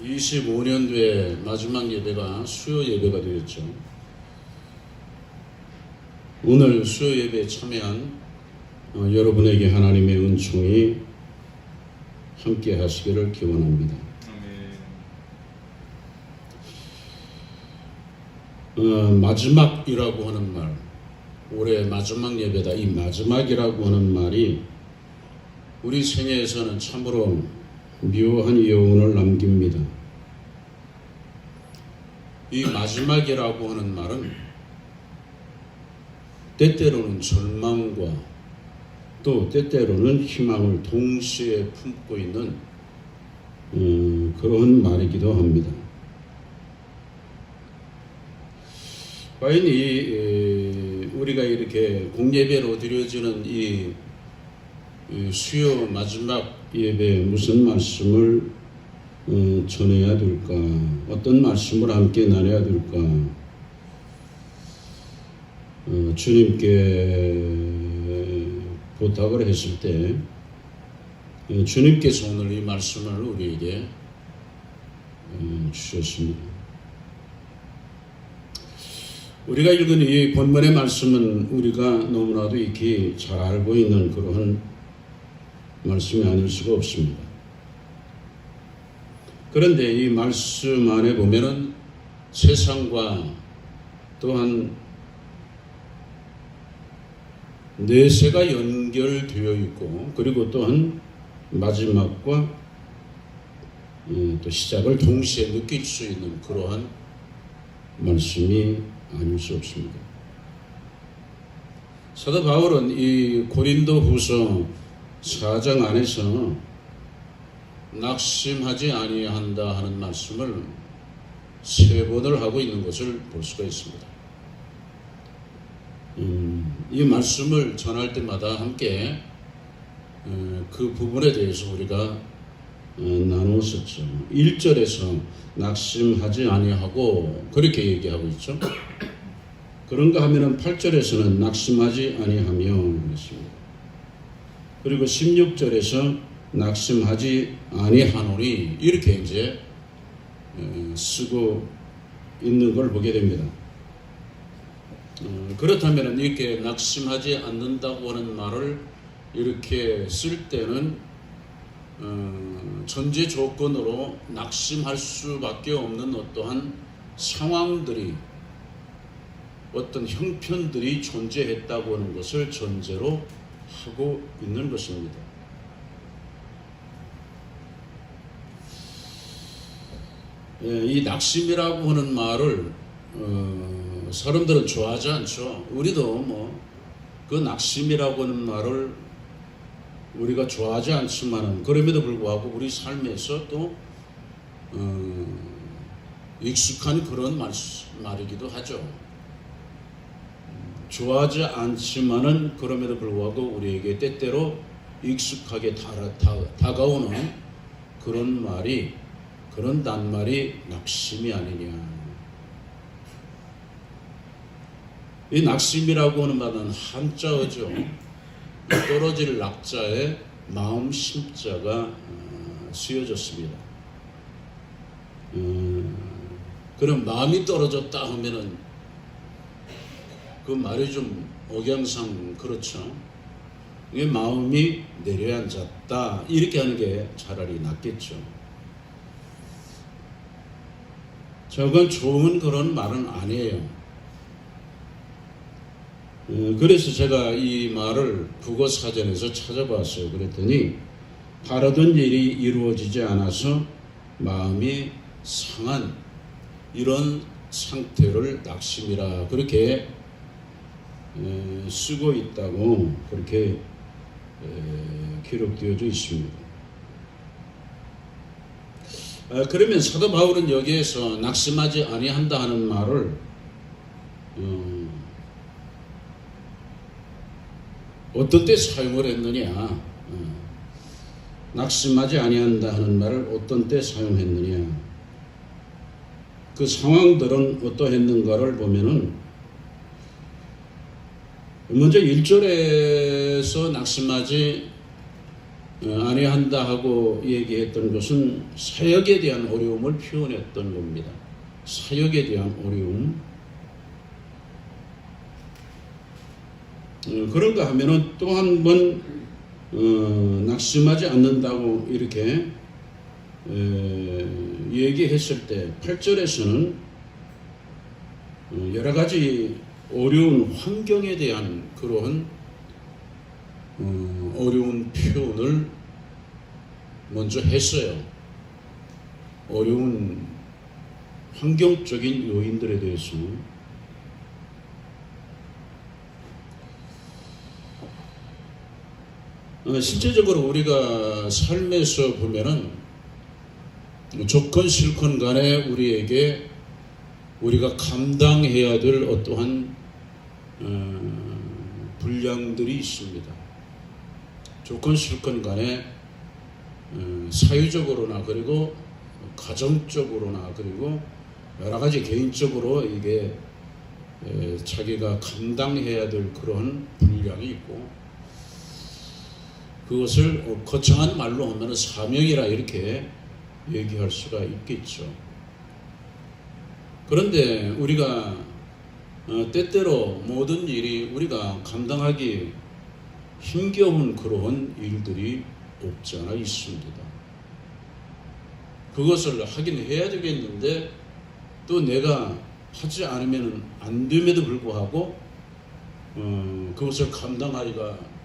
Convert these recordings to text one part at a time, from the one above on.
25년도에 마지막 예배가 수요 예배가 되었죠. 오늘 수요 예배에 참여한 여러분에게 하나님의 은총이 함께 하시기를 기원합니다. 마지막이라고 하는 말, 올해 마지막 예배다. 이 마지막이라고 하는 말이 우리 생애에서는 참으로 묘한 여운을 남깁니다. 이 마지막이라고 하는 말은 때때로는 절망과 또 때때로는 희망을 동시에 품고 있는 그런 말이기도 합니다. 과연 우리가 이렇게 공예배로 드려지는 이 수요 마지막 예배에 무슨 말씀을 전해야 될까? 어떤 말씀을 함께 나눠야 될까? 주님께 부탁을 했을 때 주님께서 오늘 이 말씀을 우리에게 주셨습니다. 우리가 읽은 이 본문의 말씀은 우리가 너무나도 익히 잘 알고 있는 그러한 말씀이 아닐 수가 없습니다. 그런데 이 말씀 안에 보면은 세상과 또한 내세가 연결되어 있고, 그리고 또한 마지막과 또 시작을 동시에 느낄 수 있는 그러한 말씀이 아닐 수 없습니다. 사도 바울은 이 고린도 후서 4장 안에서 낙심하지 아니한다 하는 말씀을 3번을 하고 있는 것을 볼 수가 있습니다. 이 말씀을 전할 때마다 함께 그 부분에 대해서 우리가 나누었었죠. 1절에서 낙심하지 아니하고 그렇게 얘기하고 있죠. 그런가 하면은 8절에서는 낙심하지 아니하며 그랬습니다. 그리고 16절에서 낙심하지 아니하노니 이렇게 이제 쓰고 있는 걸 보게 됩니다. 그렇다면 이렇게 낙심하지 않는다고 하는 말을 이렇게 쓸 때는 전제 조건으로 낙심할 수밖에 없는 어떠한 상황들이, 어떤 형편들이 존재했다고 하는 것을 전제로 하고 있는 것입니다. 이 낙심이라고 하는 말을 사람들은 좋아하지 않죠. 우리도 그 낙심이라고 하는 말을 우리가 좋아하지 않지만은 그럼에도 불구하고 우리 삶에서 또 익숙한 그런 말이기도 하죠. 좋아하지 않지만은 그럼에도 불구하고 우리에게 때때로 익숙하게 다가오는 그런 말이, 그런 낱말이 낙심이 아니냐. 이 낙심이라고 하는 말은 한자어죠. 떨어질 낙자에 마음 심자가 쓰여졌습니다. 그럼 마음이 떨어졌다 하면은 그 말이 좀 억양상 그렇죠. 이게 마음이 내려앉았다 이렇게 하는 게 차라리 낫겠죠. 저건 좋은 그런 말은 아니에요. 그래서 제가 이 말을 국어사전에서 찾아봤어요. 그랬더니 바라던 일이 이루어지지 않아서 마음이 상한 이런 상태를 낙심이라 그렇게 쓰고 있다고 그렇게 기록되어져 있습니다. 그러면 사도 바울은 여기에서 낙심하지 아니한다 하는 말을 어떤 때 사용을 했느냐, 낙심하지 아니한다 하는 말을 어떤 때 사용했느냐, 그 상황들은 어떠했는가를 보면은 먼저 1절에서 낙심하지 아니한다 하고 얘기했던 것은 사역에 대한 어려움을 표현했던 겁니다. 사역에 대한 어려움. 그런가 하면은 또 한 번 낙심하지 않는다고 이렇게 얘기했을 때 8절에서는 여러 가지 어려운 환경에 대한 그러한 어려운 표현을 먼저 했어요. 어려운 환경적인 요인들에 대해서. 실제적으로 우리가 삶에서 보면은 조건 실건 간에 우리에게 우리가 감당해야 될 어떠한 분량들이 있습니다. 조건 실건 간에 사유적으로나 그리고 가정적으로나 그리고 여러 가지 개인적으로 이게 자기가 감당해야 될 그런 분량이 있고, 그것을 거창한 말로 하면 사명이라 이렇게 얘기할 수가 있겠죠. 그런데 우리가 때때로 모든 일이 우리가 감당하기 힘겨운 그런 일들이 없지 않아 있습니다. 그것을 하긴 해야 되겠는데 또 내가 하지 않으면 안 됨에도 불구하고 그것을 감당하기가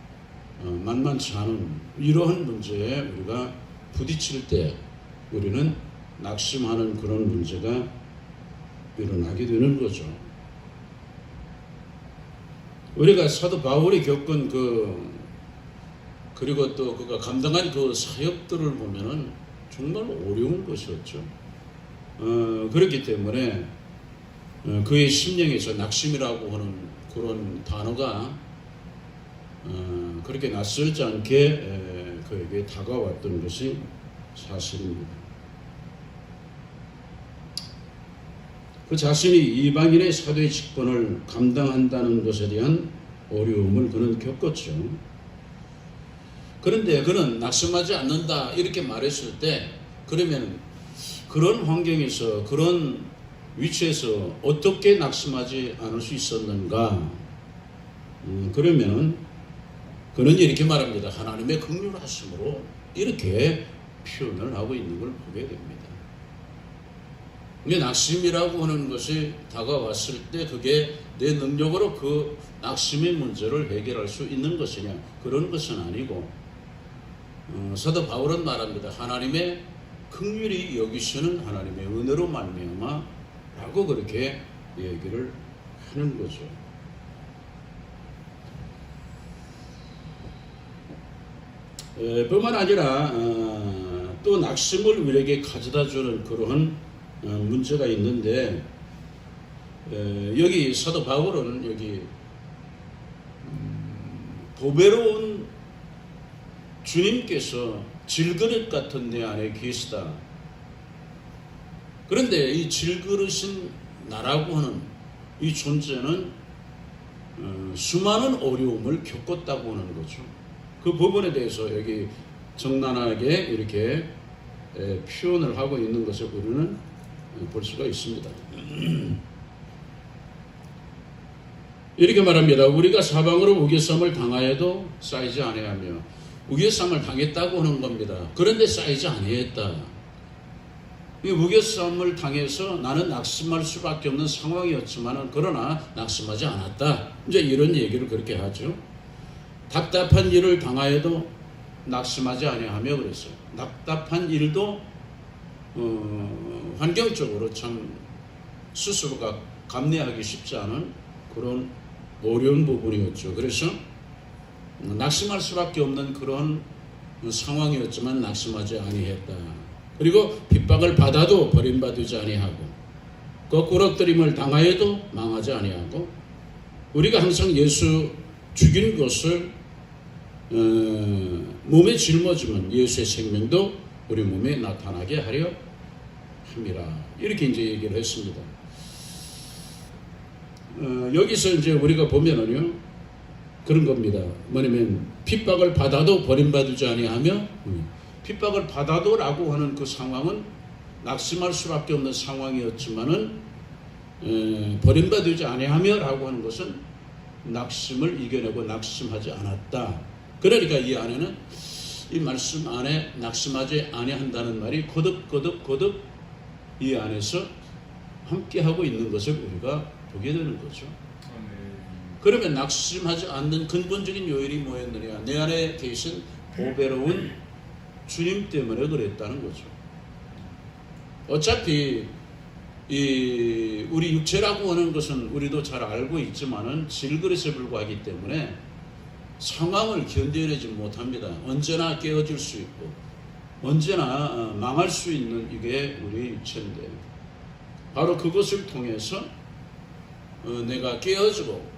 만만치 않은 이러한 문제에 우리가 부딪힐 때 우리는 낙심하는 그런 문제가 일어나게 되는 거죠. 우리가 사도 바울이 겪은 그리고 또 그가 감당한 그 사역들을 보면은 정말 어려운 것이었죠. 그렇기 때문에 그의 심령에서 낙심이라고 하는 그런 단어가 그렇게 낯설지 않게 그에게 다가왔던 것이 사실입니다. 그 자신이 이방인의 사도의 직분을 감당한다는 것에 대한 어려움을 그는 겪었죠. 그런데 그는 낙심하지 않는다 이렇게 말했을 때, 그러면 그런 환경에서 그런 위치에서 어떻게 낙심하지 않을 수 있었는가? 그러면 그는 이렇게 말합니다. 하나님의 긍휼하심으로 이렇게 표현을 하고 있는 걸 보게 됩니다. 낙심이라고 하는 것이 다가왔을 때 그게 내 능력으로 그 낙심의 문제를 해결할 수 있는 것이냐, 그런 것은 아니고 사도 바울은 말합니다. 하나님의 긍휼히 여기시는 하나님의 은혜로 말미암아 라고 그렇게 얘기를 하는 거죠. 뿐만 아니라 또 낙심을 우리에게 가져다주는 그러한 문제가 있는데, 여기 사도 바울은 여기 보배로운 주님께서 질그릇 같은 내 안에 계시다. 그런데 이 질그릇인 나라고 하는 이 존재는 수많은 어려움을 겪었다고 하는 거죠. 그 부분에 대해서 여기 적나라하게 이렇게 표현을 하고 있는 것을 우리는 볼 수가 있습니다. 이렇게 말합니다. 우리가 사방으로 우겨쌈을 당하여도 쌓이지 아니하며, 우겨쌈을 당했다고 하는 겁니다. 그런데 쌓이지 아니했다. 이 우겨쌈을 당해서 나는 낙심할 수밖에 없는 상황이었지만 그러나 낙심하지 않았다. 이제 이런 얘기를 그렇게 하죠. 답답한 일을 당하여도 낙심하지 아니하며 그랬어요. 답답한 일도 환경적으로 참 스스로가 감내하기 쉽지 않은 그런 어려운 부분이었죠. 그래서 낙심할 수밖에 없는 그런 상황이었지만 낙심하지 아니했다. 그리고 핍박을 받아도 버림받지 아니하고, 거꾸러뜨림을 당하여도 망하지 아니하고, 우리가 항상 예수 죽인 것을 몸에 짊어지면 예수의 생명도 우리 몸에 나타나게 하려 함이라. 이렇게 이제 얘기를 했습니다. 여기서 이제 우리가 보면은요, 그런 겁니다. 뭐냐면 핍박을 받아도 버림받지 아니하며 핍박을 받아도라고 하는 그 상황은 낙심할 수밖에 없는 상황이었지만은 버림받지 아니하며라고 하는 것은 낙심을 이겨내고 낙심하지 않았다. 그러니까 이 안에는 이 말씀 안에 낙심하지 아니한다는 말이 거듭 이 안에서 함께하고 있는 것을 우리가 보게 되는 거죠. 그러면 낙심하지 않는 근본적인 요일이 뭐였느냐? 내 안에 계신 보배로운 주님 때문에 그랬다는 거죠. 어차피 이 우리 육체라고 하는 것은 우리도 잘 알고 있지만은 질그릇에 불과하기 때문에 상황을 견뎌내지 못합니다. 언제나 깨어질 수 있고 언제나 망할 수 있는 이게 우리의 육체인데, 바로 그것을 통해서 내가 깨어지고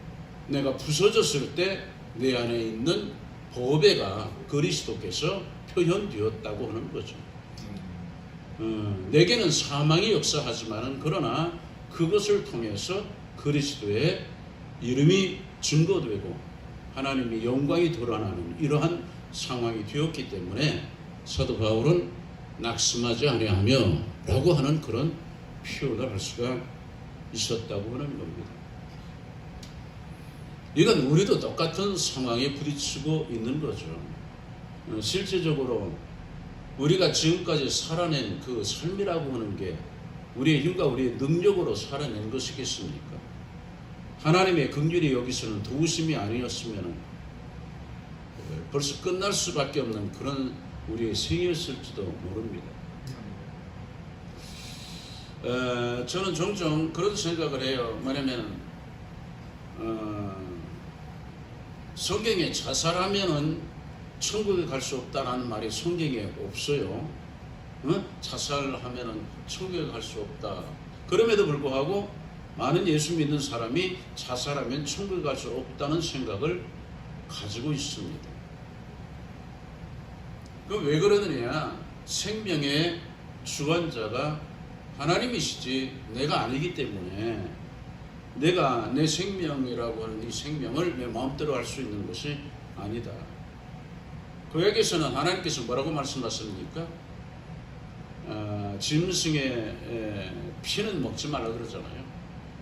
내가 부서졌을 때 내 안에 있는 보배가 그리스도께서 표현되었다고 하는 거죠. 내게는 사망이 역사하지만은 그러나 그것을 통해서 그리스도의 이름이 증거되고 하나님의 영광이 드러나는 이러한 상황이 되었기 때문에 사도 바울은 낙심하지 아니하며 라고 하는 그런 표현을 할 수가 있었다고 하는 겁니다. 이건 우리도 똑같은 상황에 부딪히고 있는 거죠. 실제적으로 우리가 지금까지 살아낸 그 삶이라고 하는 게 우리의 힘과 우리의 능력으로 살아낸 것이겠습니까? 하나님의 긍휼이 여기서는 도우심이 아니었으면 벌써 끝날 수밖에 없는 그런 우리의 생이었을지도 모릅니다. 저는 종종 그런 생각을 해요. 뭐냐면 성경에 자살하면은 천국에 갈 수 없다라는 말이 성경에 없어요. 자살하면은 천국에 갈 수 없다. 그럼에도 불구하고 많은 예수 믿는 사람이 자살하면 천국에 갈 수 없다는 생각을 가지고 있습니다. 그럼 왜 그러느냐? 생명의 주관자가 하나님이시지 내가 아니기 때문에 내가 내 생명이라고 하는 이 생명을 내 마음대로 할 수 있는 것이 아니다. 구약에서는 하나님께서 뭐라고 말씀하셨습니까? 짐승의 피는 먹지 말라 그러잖아요.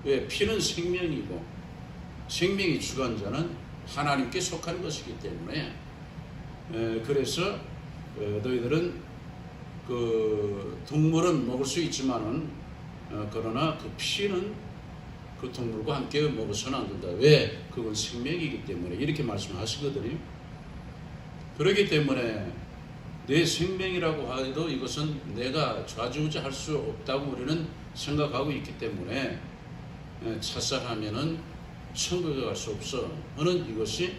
왜? 피는 생명이고 생명의 주관자는 하나님께 속한 것이기 때문에 그래서 너희들은 그 동물은 먹을 수 있지만은 그러나 그 피는 그 동물과 함께 먹어서는 안 된다. 왜? 그건 생명이기 때문에 이렇게 말씀하시거든요. 그렇기 때문에 내 생명이라고 해도 이것은 내가 좌지우지할 수 없다고 우리는 생각하고 있기 때문에 자살하면은 천국에 갈 수 없어 하는 이것이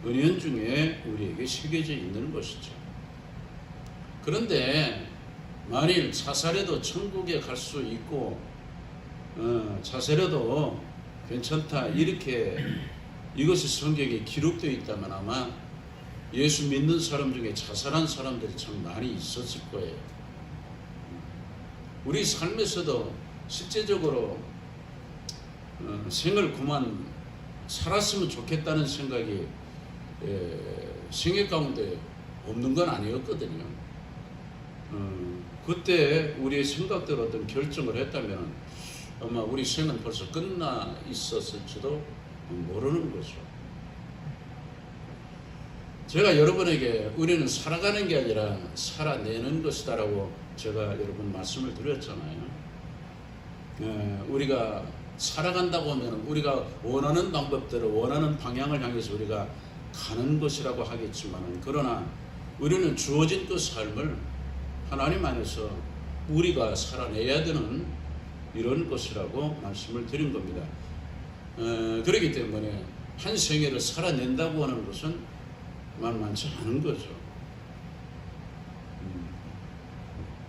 은연중에 우리에게 새겨져 있는 것이죠. 그런데 만일 자살해도 천국에 갈 수 있고 자살해도 괜찮다 이렇게 이것이 성경에 기록되어 있다면 아마 예수 믿는 사람 중에 자살한 사람들이 참 많이 있었을 거예요. 우리 삶에서도 실제적으로 생을 그만 살았으면 좋겠다는 생각이 생애 가운데 없는 건 아니었거든요. 그때 우리의 생각대로 어떤 결정을 했다면 아마 우리 생은 벌써 끝나 있었을지도 모르는 거죠. 제가 여러분에게 우리는 살아가는 게 아니라 살아내는 것이다라고 제가 여러분 말씀을 드렸잖아요. 우리가 살아간다고 하면 우리가 원하는 방법대로 원하는 방향을 향해서 우리가 가는 것이라고 하겠지만, 그러나 우리는 주어진 그 삶을 하나님 안에서 우리가 살아내야 되는 이런 것이라고 말씀을 드린 겁니다. 그렇기 때문에 한 생애를 살아낸다고 하는 것은 만만치 않은 거죠.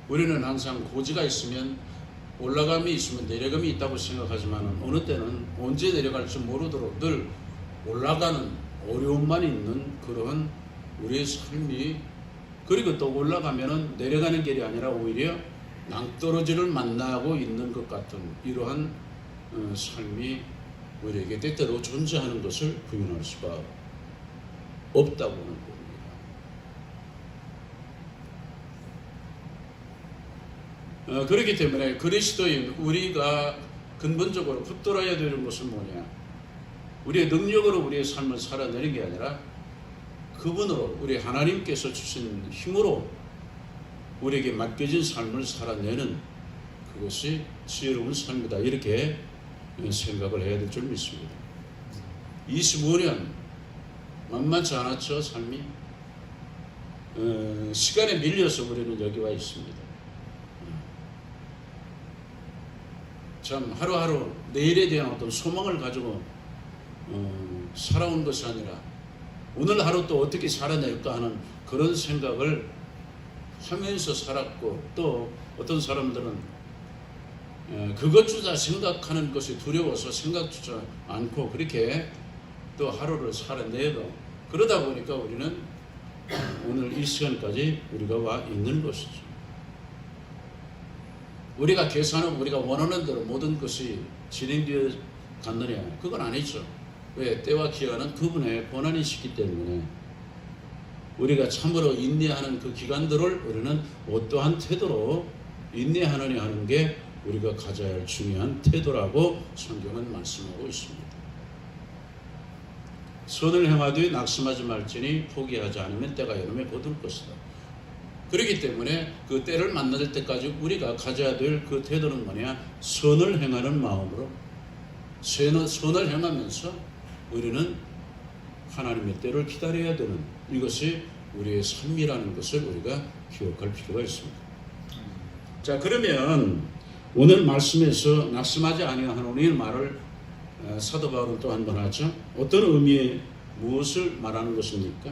우리는 항상 고지가 있으면 올라감이 있으면 내려감이 있다고 생각하지만 어느 때는 언제 내려갈지 모르도록 늘 올라가는 어려움만 있는 그런 우리의 삶이, 그리고 또 올라가면은 내려가는 길이 아니라 오히려 낭떠러지를 만나고 있는 것 같은 이러한 삶이 우리에게 때때로 존재하는 것을 부인할 수가 없다고 하는 겁니다. 그렇기 때문에 그리스도인 우리가 근본적으로 붙들어야 되는 것은 뭐냐? 우리의 능력으로 우리의 삶을 살아내는 게 아니라 그분으로 우리 하나님께서 주신 힘으로 우리에게 맡겨진 삶을 살아내는 그것이 지혜로운 삶이다. 이렇게 생각을 해야 될 줄 믿습니다. 25년 만만치 않았죠, 삶이. 시간에 밀려서 우리는 여기 와 있습니다. 참 하루하루 내일에 대한 어떤 소망을 가지고 살아온 것이 아니라 오늘 하루 또 어떻게 살아낼까 하는 그런 생각을 하면서 살았고, 또 어떤 사람들은 그것조차 생각하는 것이 두려워서 생각조차 않고 그렇게 또 하루를 살아내도, 그러다 보니까 우리는 오늘 이 시간까지 우리가 와 있는 것이죠. 우리가 계산하고 우리가 원하는 대로 모든 것이 진행되어 갔느냐? 그건 아니죠. 왜? 때와 기한은 그분의 권한이시기 때문에 우리가 참으로 인내하는 그 기간들을 우리는 어떠한 태도로 인내하느냐 하는 게 우리가 가져야 할 중요한 태도라고 성경은 말씀하고 있습니다. 선을 행하되 낙심하지 말지니 포기하지 않으면 때가 여름에 거둘 것이다. 그렇기 때문에 그 때를 만날 때까지 우리가 가져야 될 그 태도는 뭐냐? 선을 행하는 마음으로 선을 행하면서 우리는 하나님의 때를 기다려야 되는, 이것이 우리의 삶이라는 것을 우리가 기억할 필요가 있습니다. 자, 그러면 오늘 말씀에서 낙심하지 아니하노니 말을 사도 바울은 또 한 번 하죠. 어떤 의미의 무엇을 말하는 것입니까?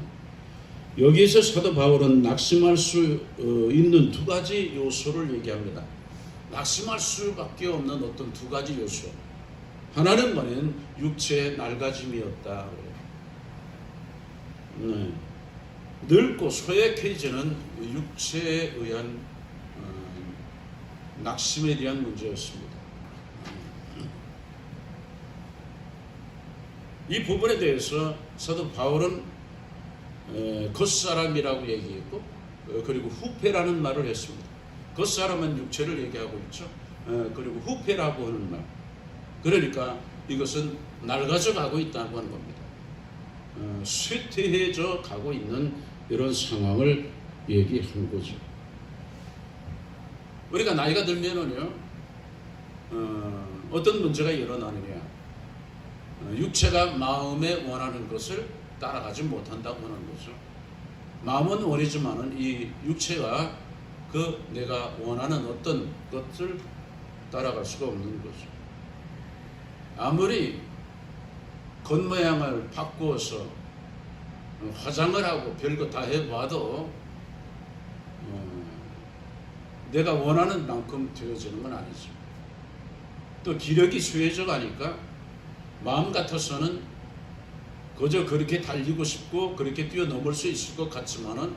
여기에서 사도 바울은 낙심할 수 있는 두 가지 요소를 얘기합니다. 낙심할 수밖에 없는 어떤 두 가지 요소. 하나는 뭐냐면 육체의 낡아짐이었다. 늙고 소액해지는 육체에 의한 낙심에 대한 문제였습니다. 이 부분에 대해서 사도 바울은 겉사람이라고 얘기했고, 그리고 후패라는 말을 했습니다. 겉사람은 육체를 얘기하고 있죠. 그리고 후패라고 하는 말, 그러니까 이것은 낡아져 가고 있다고 하는 겁니다. 쇠퇴해져 가고 있는 이런 상황을 얘기한 거죠. 우리가 나이가 들면은요, 어떤 문제가 일어나느냐? 육체가 마음에 원하는 것을 따라가지 못한다고 하는 거죠. 마음은 원하지만은 이 육체가 그 내가 원하는 어떤 것을 따라갈 수가 없는 거죠. 아무리 겉모양을 바꾸어서 화장을 하고 별거 다 해봐도 내가 원하는 만큼 되어지는 건 아니죠. 또 기력이 쇠해져 가니까 마음 같아서는 그저 그렇게 달리고 싶고 그렇게 뛰어넘을 수 있을 것 같지만은,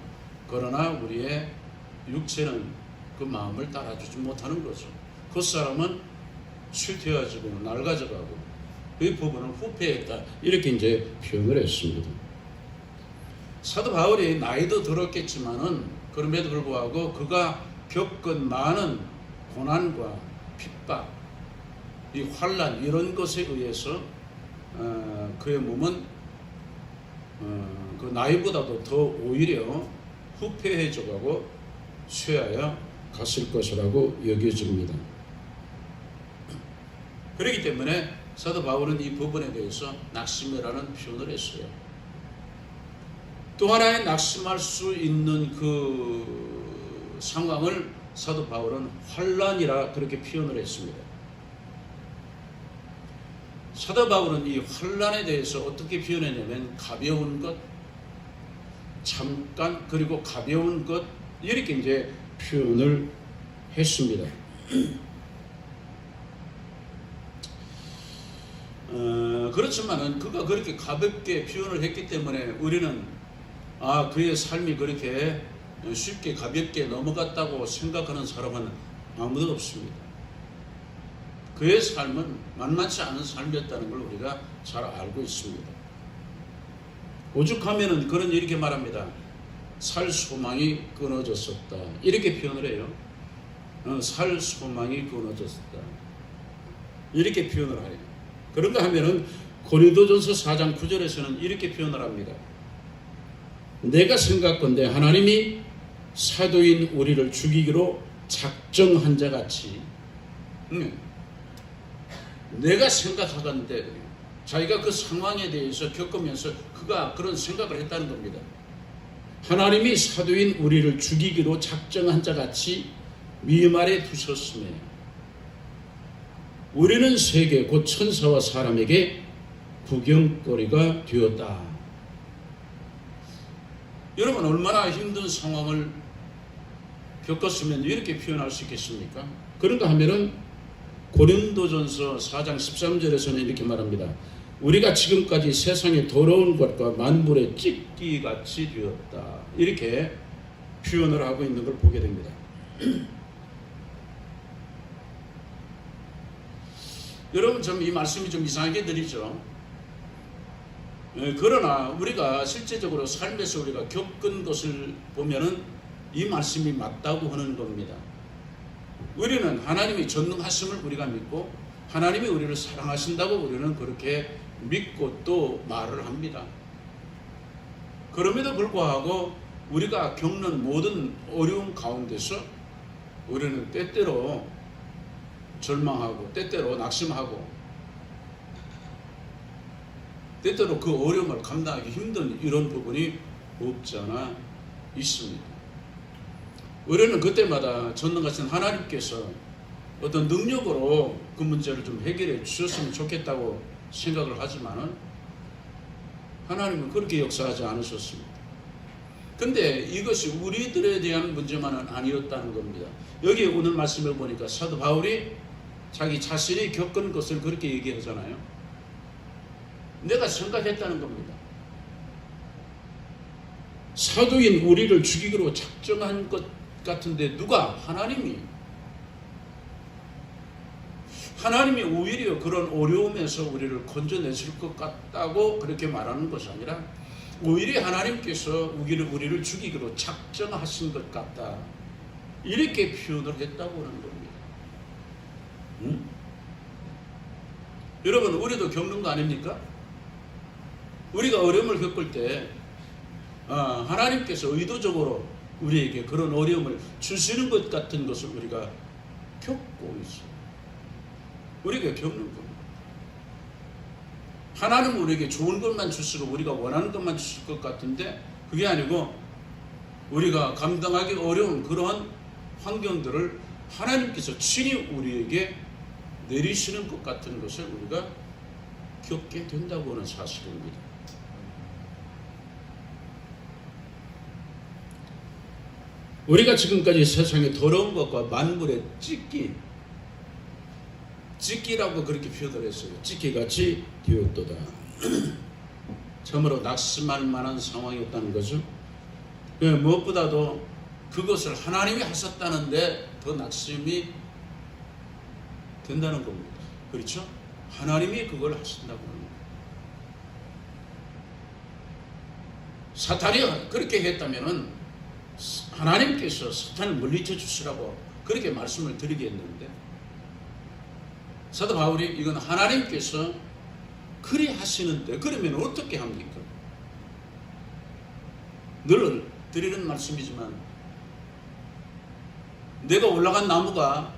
그러나 우리의 육체는 그 마음을 따라주지 못하는 거죠. 그 사람은 쇠퇴해지고 낡아져가고 그 부분을 후패했다, 이렇게 이제 표현을 했습니다. 사도 바울이 나이도 들었겠지만은 그럼에도 불구하고 그가 겪은 많은 고난과 핍박, 이 환난, 이런 것에 의해서 그의 몸은 그 나이보다도 더 오히려 후패해져가고 쇠하여 갔을 것이라고 여겨집니다. 그렇기 때문에 사도 바울은 이 부분에 대해서 낙심이라는 표현을 했어요. 또 하나의 낙심할 수 있는 그 상황을 사도 바울은 환난이라 그렇게 표현을 했습니다. 사도 바울은 이 환난에 대해서 어떻게 표현했냐면 가벼운 것, 잠깐, 그리고 가벼운 것, 이렇게 이제 표현을 했습니다. 그렇지만은 그가 그렇게 가볍게 표현을 했기 때문에 우리는 그의 삶이 그렇게 쉽게 가볍게 넘어갔다고 생각하는 사람은 아무도 없습니다. 그의 삶은 만만치 않은 삶이었다는 걸 우리가 잘 알고 있습니다. 오죽하면은 그런 이렇게 말합니다. 살 소망이 끊어졌었다. 이렇게 표현을 해요. 살 소망이 끊어졌었다. 이렇게 표현을 해요. 그런가 하면은 고린도전서 4장 9절에서는 이렇게 표현을 합니다. 내가 생각건대 하나님이 사도인 우리를 죽이기로 작정한 자 같이 내가 생각하건대 자기가 그 상황에 대해서 겪으면서 그가 그런 생각을 했다는 겁니다. 하나님이 사도인 우리를 죽이기로 작정한 자 같이 미말에 두셨으며 우리는 세계 곧 천사와 사람에게 구경거리가 되었다. 여러분 얼마나 힘든 상황을 겪었으면 이렇게 표현할 수 있겠습니까? 그런가 하면은 고린도전서 4장 13절에서는 이렇게 말합니다. 우리가 지금까지 세상의 더러운 것과 만물의 찢기같이 되었다. 이렇게 표현을 하고 있는 걸 보게 됩니다. 여러분 좀 이 말씀이 좀 이상하게 들리죠? 그러나 우리가 실제적으로 삶에서 우리가 겪은 것을 보면은 이 말씀이 맞다고 하는 겁니다. 우리는 하나님이 전능하심을 우리가 믿고 하나님이 우리를 사랑하신다고 우리는 그렇게 믿고 또 말을 합니다. 그럼에도 불구하고 우리가 겪는 모든 어려움 가운데서 우리는 때때로 절망하고 때때로 낙심하고 때때로 그 어려움을 감당하기 힘든 이런 부분이 없지 않아 있습니다. 우리는 그때마다 전능하신 하나님께서 어떤 능력으로 그 문제를 좀 해결해 주셨으면 좋겠다고 생각을 하지만은 하나님은 그렇게 역사하지 않으셨습니다. 근데 이것이 우리들에 대한 문제만은 아니었다는 겁니다. 여기 오늘 말씀을 보니까 사도 바울이 자기 자신이 겪은 것을 그렇게 얘기하잖아요. 내가 생각했다는 겁니다. 사도인 우리를 죽이기로 작정한 것 같은데 누가? 하나님이 오히려 그런 어려움에서 우리를 건져내실 것 같다고 그렇게 말하는 것이 아니라 오히려 하나님께서 우리를 죽이기로 작정하신 것 같다. 이렇게 표현을 했다고 하는 겁니다. 여러분 우리도 겪는 거 아닙니까? 우리가 어려움을 겪을 때 하나님께서 의도적으로 우리에게 그런 어려움을 주시는 것 같은 것을 우리가 겪고 있어요. 우리가 겪는 겁니다. 하나님은 우리에게 좋은 것만 주시고 우리가 원하는 것만 주실 것 같은데 그게 아니고 우리가 감당하기 어려운 그러한 환경들을 하나님께서 친히 우리에게 내리시는 것 같은 것을 우리가 겪게 된다고 하는 사실입니다. 우리가 지금까지 세상의 더러운 것과 만물의 찢기라고 그렇게 표현을 했어요. 찢기같이 되었도다. 참으로 낙심할 만한 상황이었다는 거죠. 무엇보다도 그것을 하나님이 하셨다는데 더 낙심이 된다는 겁니다. 그렇죠? 하나님이 그걸 하신다고 합니다. 사탄이 그렇게 했다면은 하나님께서 사탄을 물리쳐 주시라고 그렇게 말씀을 드리겠는데 사도 바울이 이건 하나님께서 그리 하시는데 그러면 어떻게 합니까? 늘 드리는 말씀이지만 내가 올라간 나무가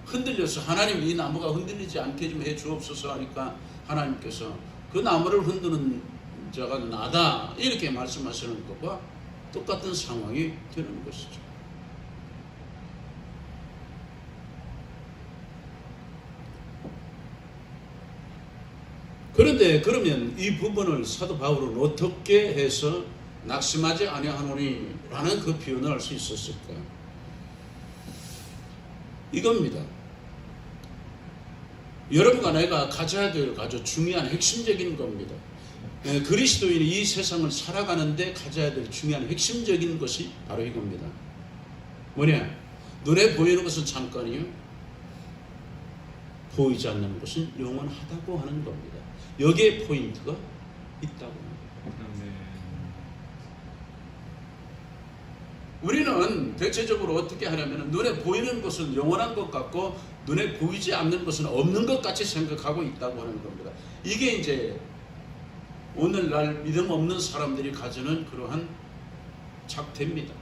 흔들려서 하나님 이 나무가 흔들리지 않게 좀 해 주옵소서 하니까 하나님께서 그 나무를 흔드는 자가 나다 이렇게 말씀하시는 것과 똑같은 상황이 되는 것이죠. 그런데 그러면 이 부분을 사도 바울은 어떻게 해서 낙심하지 아니하노니 라는 그 표현을 할 수 있었을까? 이겁니다. 여러분과 내가 가져야 될 아주 중요한 핵심적인 겁니다. 그리스도인이 이 세상을 살아가는데 가져야 될 중요한 핵심적인 것이 바로 이겁니다. 뭐냐? 눈에 보이는 것은 잠깐이요 보이지 않는 것은 영원하다고 하는 겁니다. 여기에 포인트가 있다고 합니다. 우리는 대체적으로 어떻게 하냐면 눈에 보이는 것은 영원한 것 같고 눈에 보이지 않는 것은 없는 것 같이 생각하고 있다고 하는 겁니다. 이게 이제 오늘날 믿음 없는 사람들이 가지는 그러한 작태입니다.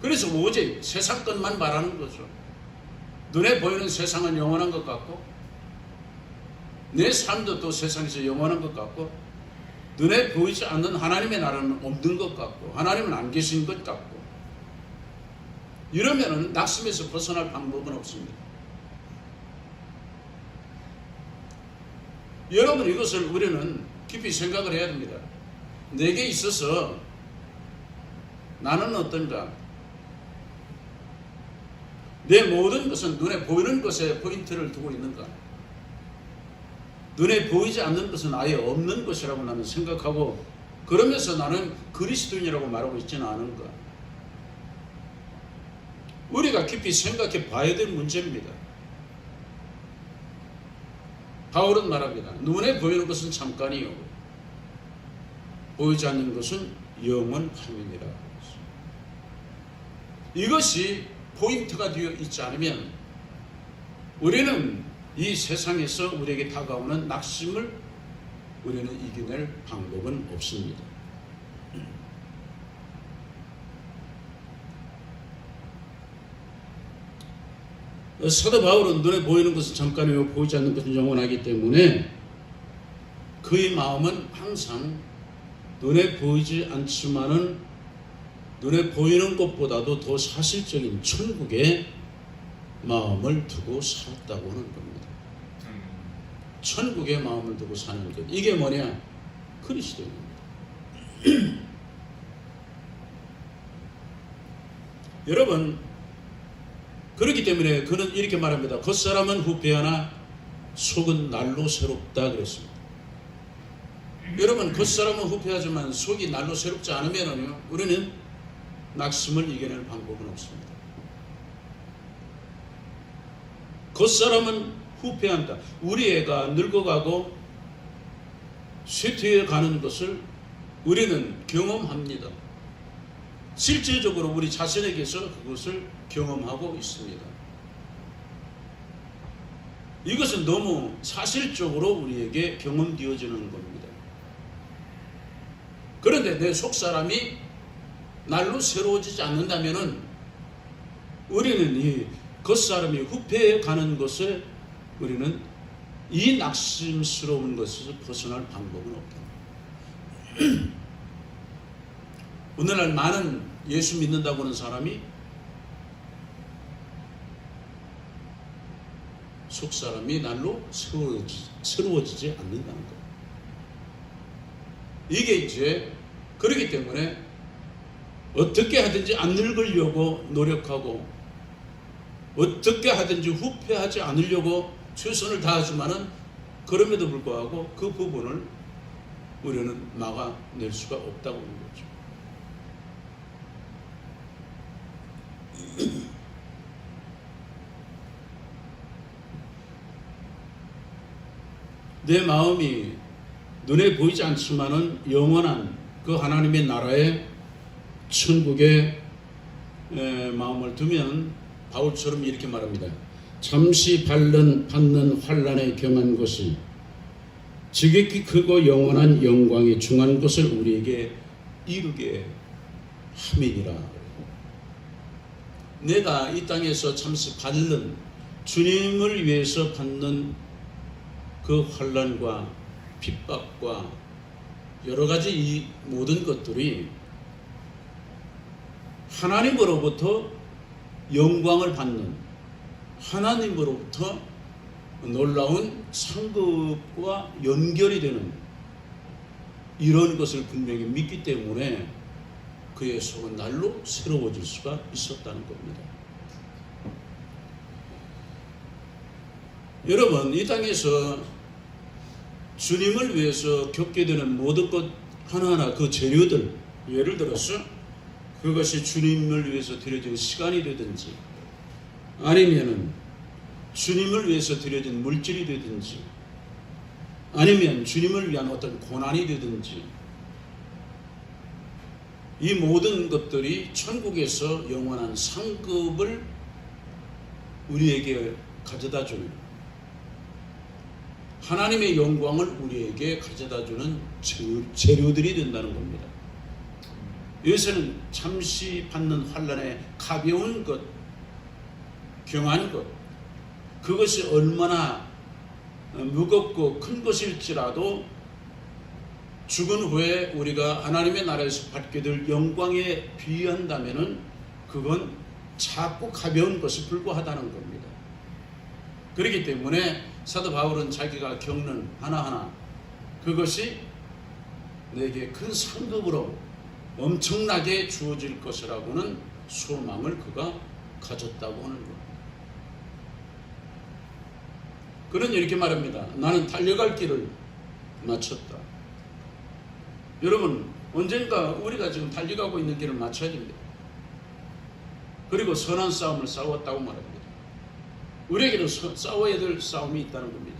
그래서 오직 세상 것만 말하는 거죠. 눈에 보이는 세상은 영원한 것 같고 내 삶도 또 세상에서 영원한 것 같고 눈에 보이지 않는 하나님의 나라는 없는 것 같고 하나님은 안 계신 것 같고 이러면은 낙심에서 벗어날 방법은 없습니다. 여러분 이것을 우리는 깊이 생각을 해야 됩니다. 내게 있어서 나는 어떤가? 내 모든 것은 눈에 보이는 것에 포인트를 두고 있는가? 눈에 보이지 않는 것은 아예 없는 것이라고 나는 생각하고 그러면서 나는 그리스도인이라고 말하고 있지는 않은가? 우리가 깊이 생각해 봐야 될 문제입니다. 바울은 말합니다. 눈에 보이는 것은 잠깐이요 보이지 않는 것은 영원함이니라. 이것이 포인트가 되어 있지 않으면 우리는 이 세상에서 우리에게 다가오는 낙심을 우리는 이겨낼 방법은 없습니다. 사도 바울은 눈에 보이는 것은 잠깐이요 보이지 않는 것은 영원하기 때문에 그의 마음은 항상 눈에 보이지 않지만은 눈에 보이는 것보다도 더 사실적인 천국에 마음을 두고 살았다고 하는 겁니다. 천국에 마음을 두고 사는 것. 이게 뭐냐? 그리스도입니다. 여러분, 그렇기 때문에 그는 이렇게 말합니다. 겉사람은 후패하나 속은 날로 새롭다 그랬습니다. 여러분, 겉사람은 후패하지만 속이 날로 새롭지 않으면요, 우리는 낙심을 이겨낼 방법은 없습니다. 겉사람은 후패한다. 우리 애가 늙어가고 쇠퇴해 가는 것을 우리는 경험합니다. 실제적으로 우리 자신에게서 그것을 경험하고 있습니다. 이것은 너무 사실적으로 우리에게 경험되어지는 겁니다. 그런데 내 속사람이 날로 새로워지지 않는다면 우리는 이 겉사람이 후패해 가는 것에 우리는 이 낙심스러운 것에서 벗어날 방법은 없다. 오늘날 많은 예수 믿는다고 하는 사람이 속사람이 날로 새로워지지 않는다는 것. 이게 이제 그렇기 때문에 어떻게 하든지 안 늙으려고 노력하고 어떻게 하든지 후패하지 않으려고 최선을 다하지만은 그럼에도 불구하고 그 부분을 우리는 막아낼 수가 없다고 하는 거죠. 내 마음이 눈에 보이지 않지만은 영원한 그 하나님의 나라의 천국에 마음을 두면 바울처럼 이렇게 말합니다. 잠시 받는 환난에 경한 것이 지극히 크고 영원한 영광에 중한 것을 우리에게 이루게 함이니라. 내가 이 땅에서 잠시 받는 주님을 위해서 받는 그 환난과 핍박과 여러 가지 이 모든 것들이 하나님으로부터 영광을 받는 하나님으로부터 놀라운 상급과 연결이 되는 이런 것을 분명히 믿기 때문에 그의 속은 날로 새로워질 수가 있었다는 겁니다. 여러분, 이 땅에서 주님을 위해서 겪게 되는 모든 것 하나하나 그 재료들, 예를 들어서 그것이 주님을 위해서 드려진 시간이 되든지 아니면은 주님을 위해서 드려진 물질이 되든지 아니면 주님을 위한 어떤 고난이 되든지 이 모든 것들이 천국에서 영원한 상급을 우리에게 가져다 주는, 하나님의 영광을 우리에게 가져다 주는 재료들이 된다는 겁니다. 여기서는 잠시 받는 환난의 가벼운 것, 경한 것, 그것이 얼마나 무겁고 큰 것일지라도 죽은 후에 우리가 하나님의 나라에서 받게 될 영광에 비한다면은 그건 작고 가벼운 것에 불과하다는 겁니다. 그렇기 때문에 사도 바울은 자기가 겪는 하나하나 그것이 내게 큰 상급으로 엄청나게 주어질 것이라고는 소망을 그가 가졌다고 하는 겁니다. 그는 이렇게 말합니다. 나는 달려갈 길을 마쳤다. 여러분, 언젠가 우리가 지금 달려가고 있는 길을 마쳐야 됩니다. 그리고 선한 싸움을 싸웠다고 말합니다. 우리에게도 싸워야 될 싸움이 있다는 겁니다.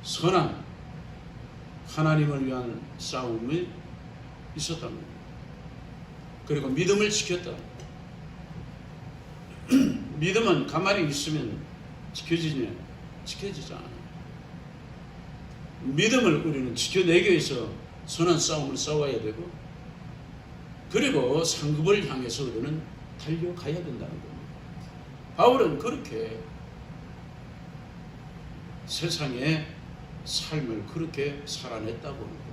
선한 하나님을 위한 싸움이 있었다는 겁니다. 그리고 믿음을 지켰다. 믿음은 가만히 있으면 지켜지냐? 지켜지지 않아요. 믿음을 우리는 지켜내기 위해서 선한 싸움을 싸워야 되고, 그리고 상급을 향해서 우리는 달려가야 된다는 겁니다. 바울은 그렇게 세상의 삶을 그렇게 살아냈다고 합니다.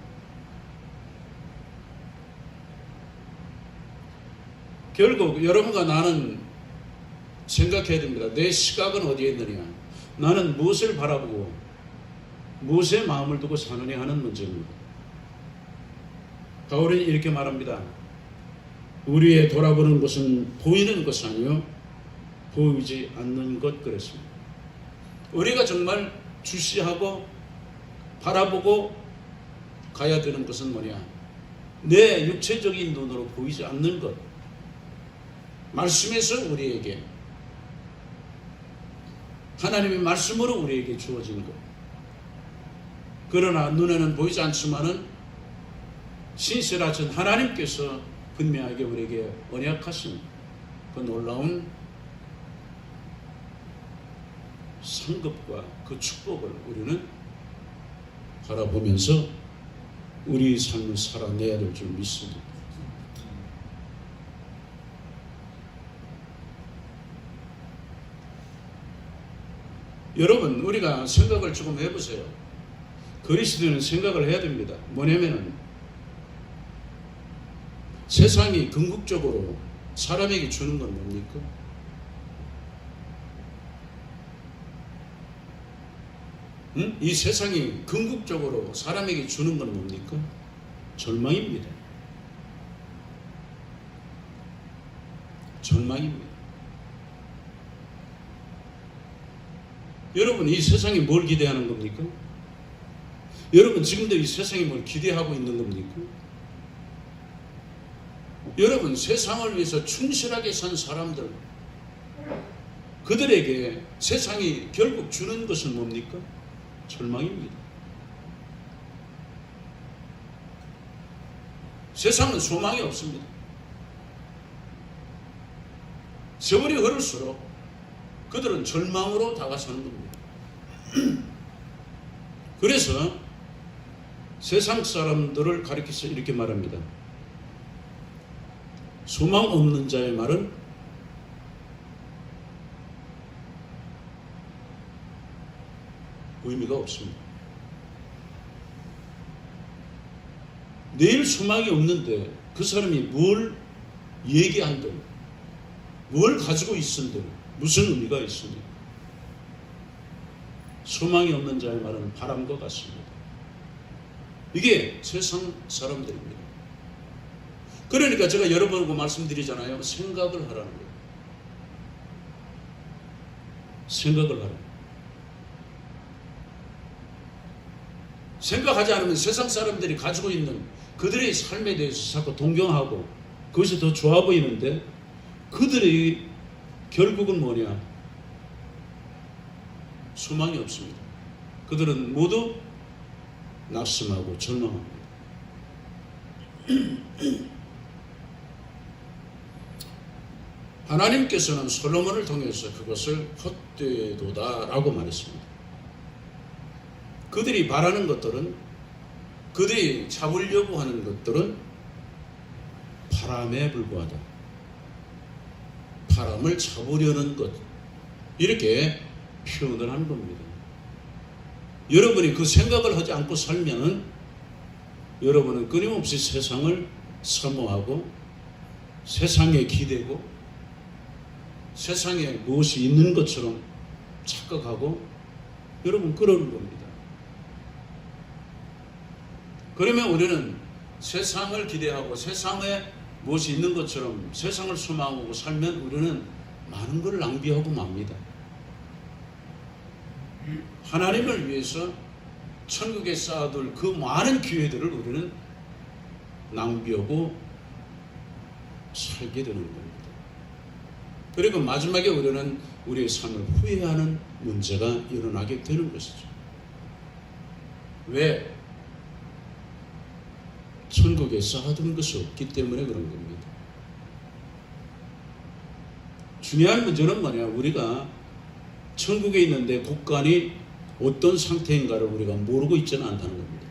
결국 여러분과 나는 생각해야 됩니다. 내 시각은 어디에 있느냐? 나는 무엇을 바라보고 무엇에 마음을 두고 사느냐 하는 문제입니다. 바울은 이렇게 말합니다. 우리의 돌아보는 것은 보이는 것이 아니요 보이지 않는 것 그랬습니다. 우리가 정말 주시하고 바라보고 가야 되는 것은 뭐냐? 내 육체적인 눈으로 보이지 않는 것, 말씀에서 우리에게, 하나님의 말씀으로 우리에게 주어진 것. 그러나 눈에는 보이지 않지만은 신실하신 하나님께서 분명하게 우리에게 언약하신 그 놀라운 상급과 그 축복을 우리는 바라보면서 우리 삶을 살아내야 될 줄 믿습니다. 여러분, 우리가 생각을 조금 해보세요. 그리스도인은 생각을 해야 됩니다. 뭐냐면은 세상이 궁극적으로 사람에게 주는 건 뭡니까? 이 세상이 궁극적으로 사람에게 주는 건 뭡니까? 절망입니다. 절망입니다. 여러분, 이 세상이 뭘 기대하는 겁니까? 여러분, 지금도 이 세상이 뭘 기대하고 있는 겁니까? 여러분, 세상을 위해서 충실하게 산 사람들, 그들에게 세상이 결국 주는 것은 뭡니까? 절망입니다. 세상은 소망이 없습니다. 세월이 흐를수록 그들은 절망으로 다가서는 겁니다. 그래서 세상 사람들을 가리켜서 이렇게 말합니다. 소망 없는 자의 말은 의미가 없습니다. 내일 소망이 없는데 그 사람이 뭘 얘기한들, 뭘 가지고 있은들 무슨 의미가 있습니까? 소망이 없는 자의 말은 바람과 같습니다. 이게 세상 사람들입니다. 그러니까 제가 여러분하고 말씀드리잖아요. 생각을 하라는 거예요. 생각을 하라. 생각하지 않으면 세상 사람들이 가지고 있는 그들의 삶에 대해서 자꾸 동경하고 그것이 더 좋아 보이는데 그들의 결국은 뭐냐? 소망이 없습니다. 그들은 모두 낙심하고 절망합니다. 하나님께서는 솔로몬을 통해서 그것을 헛되도다라고 말했습니다. 그들이 바라는 것들은, 그들이 잡으려고 하는 것들은 바람에 불과하다. 바람을 잡으려는 것, 이렇게 표현을 한 겁니다. 여러분이 그 생각을 하지 않고 살면은 여러분은 끊임없이 세상을 사모하고 세상에 기대고 세상에 무엇이 있는 것처럼 착각하고 여러분 그러는 겁니다. 그러면 우리는 세상을 기대하고 세상에 무엇이 있는 것처럼 세상을 소망하고 살면 우리는 많은 걸 낭비하고 맙니다. 하나님을 위해서 천국에 쌓아둘 그 많은 기회들을 우리는 낭비하고 살게 되는 겁니다. 그리고 마지막에 우리는 우리의 삶을 후회하는 문제가 일어나게 되는 것이죠. 왜? 천국에 쌓아둔 것이 없기 때문에 그런 겁니다. 중요한 문제는 뭐냐? 우리가 천국에 있는데 국간이 어떤 상태인가를 우리가 모르고 있지는 않다는 겁니다.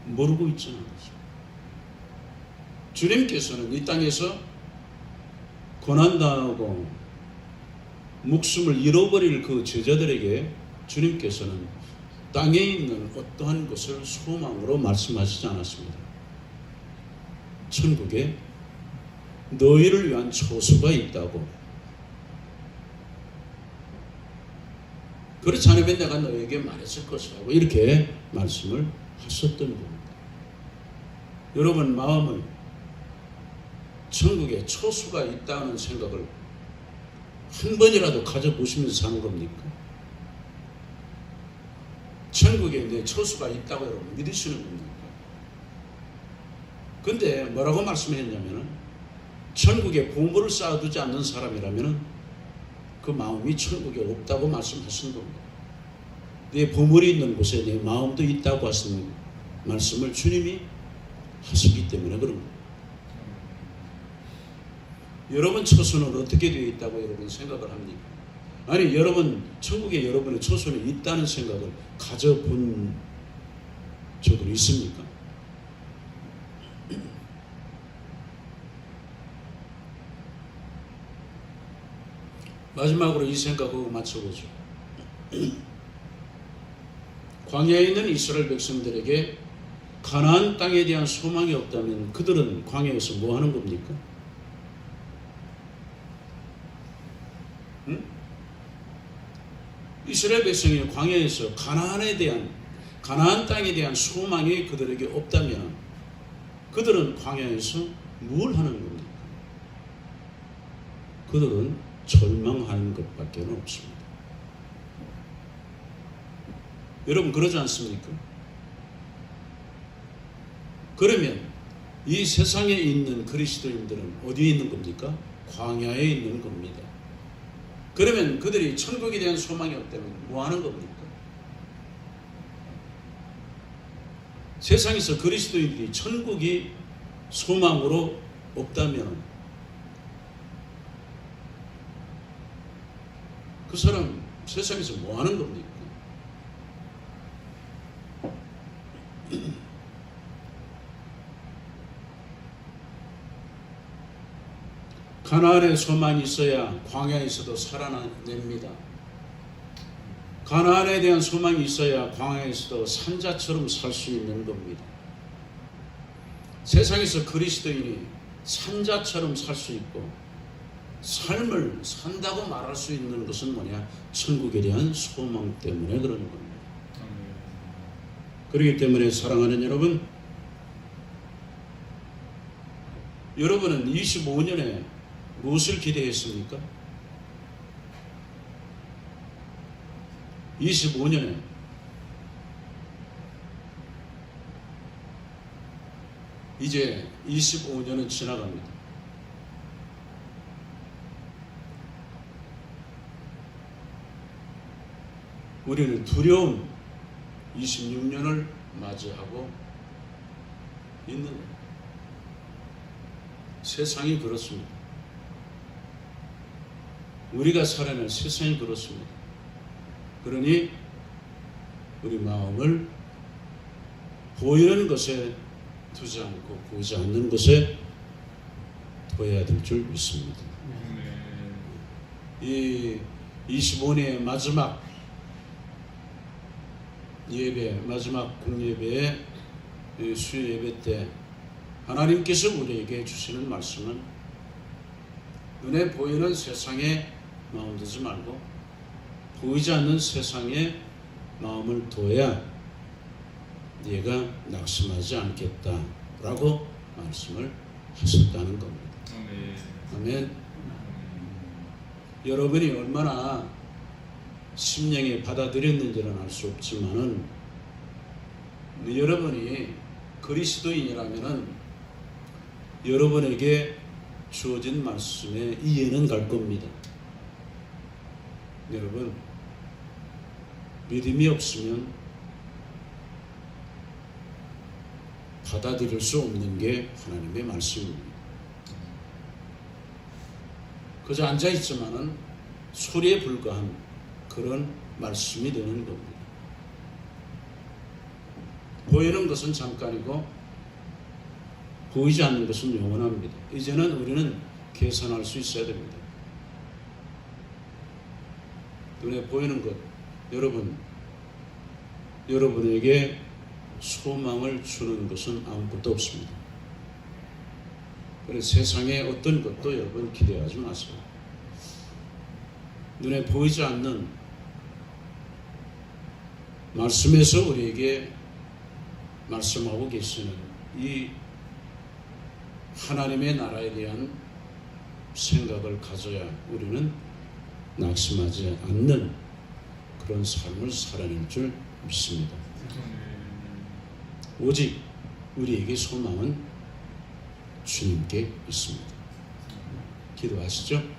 모르고 있지는 않죠. 주님께서는 이 땅에서 고난당하고 목숨을 잃어버릴 그 제자들에게 주님께서는 땅에 있는 어떠한 것을 소망으로 말씀하시지 않았습니다. 천국에 너희를 위한 초소가 있다고. 그렇지 않으면 내가 너에게 말했을 것이라고 이렇게 말씀을 하셨던 겁니다. 여러분 마음을 천국에 초소가 있다는 생각을 한 번이라도 가져보시면서 사는 겁니까? 천국에 내 초소가 있다고 여러분 믿으시는 겁니까? 근데 뭐라고 말씀했냐면은 천국에 보물을 쌓아두지 않는 사람이라면은 그 마음이 천국에 없다고 말씀하신 겁니다. 내 보물이 있는 곳에 내 마음도 있다고 하시는 말씀을 주님이 하시기 때문에 그런 겁니다. 여러분 처소는 어떻게 되어 있다고 여러분 생각을 합니까? 아니 여러분 천국에 여러분의 처소는 있다는 생각을 가져본 적은 있습니까? 마지막으로 이 생각하고 맞춰보죠. 광야에 있는 이스라엘 백성들에게 가나안 땅에 대한 소망이 없다면 그들은 광야에서 뭐 하는 겁니까? 응? 이스라엘 백성이 광야에서 가나안 땅에 대한 소망이 그들에게 없다면 그들은 광야에서 뭘 하는 겁니까? 그들은 절망하는 것밖에 없습니다. 여러분 그러지 않습니까? 그러면 이 세상에 있는 그리스도인들은 어디에 있는 겁니까? 광야에 있는 겁니다. 그러면 그들이 천국에 대한 소망이 없다면 뭐 하는 겁니까? 세상에서 그리스도인들이 천국이 소망으로 없다면 그 사람 세상에서 뭐 하는 겁니까? 가나안에 소망이 있어야 광야에서도 살아냅니다. 가나안에 대한 소망이 있어야 광야에서도 산자처럼 살 수 있는 겁니다. 세상에서 그리스도인이 산자처럼 살 수 있고 삶을 산다고 말할 수 있는 것은 뭐냐? 천국에 대한 소망 때문에 그러는 겁니다. 그렇기 때문에 사랑하는 여러분, 여러분은 25년에 무엇을 기대했습니까? 25년에 이제 25년은 지나갑니다. 우리는 두려운 26년을 맞이하고 있는 거예요. 세상이 그렇습니다. 우리가 살아가는 세상이 그렇습니다. 그러니 우리 마음을 보이는 것에 두지 않고 보이지 않는 것에 둬야 될 줄 믿습니다. 이 25년의 마지막 예배, 마지막 공예배의 수요 예배 때 하나님께서 우리에게 주시는 말씀은 눈에 보이는 세상에 마음 두지 말고 보이지 않는 세상에 마음을 둬야 네가 낙심하지 않겠다라고 말씀을 하셨다는 겁니다. 아멘. 여러분이 얼마나 심령에 받아들였는지는 알 수 없지만은 여러분이 그리스도인이라면은 여러분에게 주어진 말씀에 이해는 갈 겁니다. 여러분, 믿음이 없으면 받아들일 수 없는 게 하나님의 말씀입니다. 그저 앉아있지만은 소리에 불과한 그런 말씀이 되는 겁니다. 보이는 것은 잠깐이고 보이지 않는 것은 영원합니다. 이제는 우리는 계산할 수 있어야 됩니다. 눈에 보이는 것, 여러분에게 소망을 주는 것은 아무것도 없습니다. 그래서 세상의 어떤 것도 여러분 기대하지 마세요. 눈에 보이지 않는 말씀에서 우리에게 말씀하고 계시는 이 하나님의 나라에 대한 생각을 가져야 우리는 낙심하지 않는 그런 삶을 살아낼 줄 믿습니다. 오직 우리에게 소망은 주님께 있습니다. 기도하시죠.